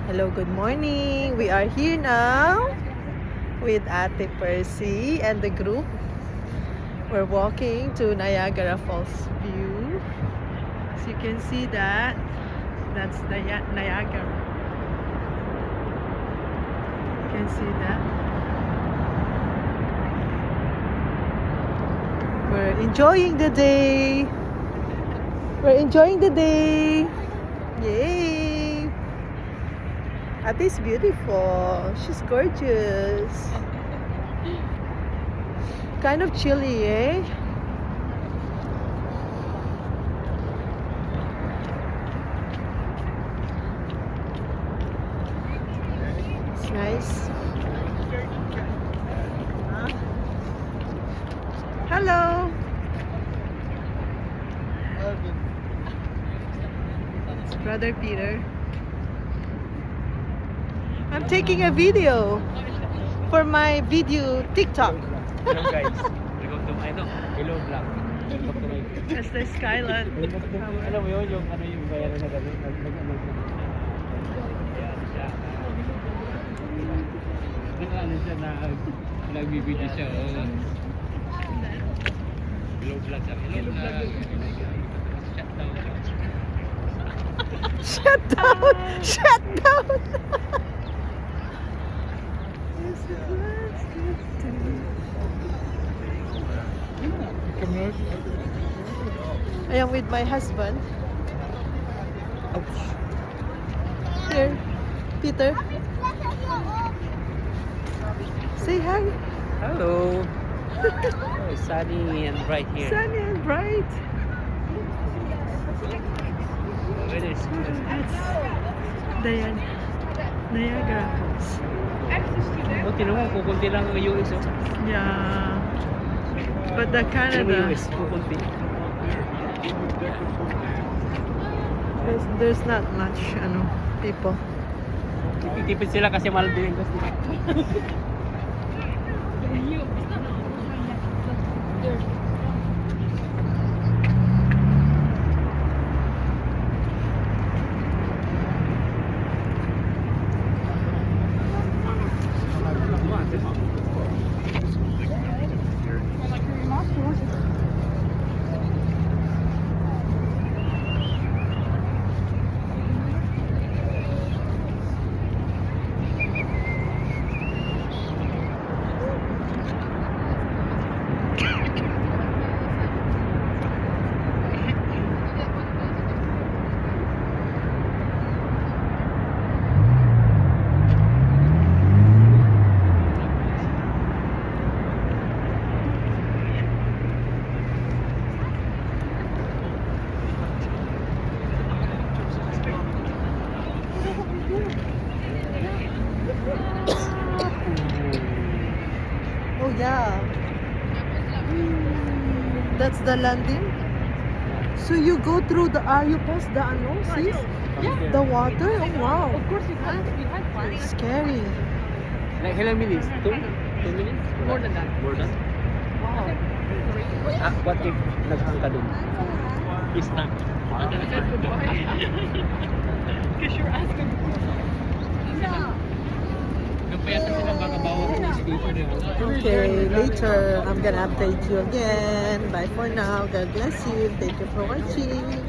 Hello, good morning. We are here now with Ate Percy and the group. We're walking to Niagara Falls view. As you can see that's the Niagara. You can see that. We're enjoying the day. We're enjoying the day. Yay! Ate's beautiful. She's gorgeous. Kind of chilly, eh? It's nice. Hello. It's Brother Peter. I'm taking a video for my video TikTok. Hello guys, welcome to my hello vlog. That's the skyline. Alam mo yun, yung ano yung bayaran na gabi. Ano siya na nagbibideo siya. Hello vlog sabi. Hello vlog. Shut down! Shut down! I am with my husband. Here, Peter. Say hi. Hello. Sunny and bright here. Sunny and bright. It is. That's Niagara Falls. Oh, tinan mo, kukunti lang ang US. Oh. Yeah. But the Tinan mo Canada, US, kukunti. there's not much people. Tipid sila kasi mahal din yung gusto. Oh yeah. That's the landing. So you go through you pass the sis? Yeah. The water? Oh wow. Of course you had fun. It's scary. Like, how many minutes? 2 minutes? More than that. More than? Wow. What if naghang ka dun? Is not. Because you're asking. Okay, later I'm gonna update you again. Bye for now. God bless you. Thank you for watching.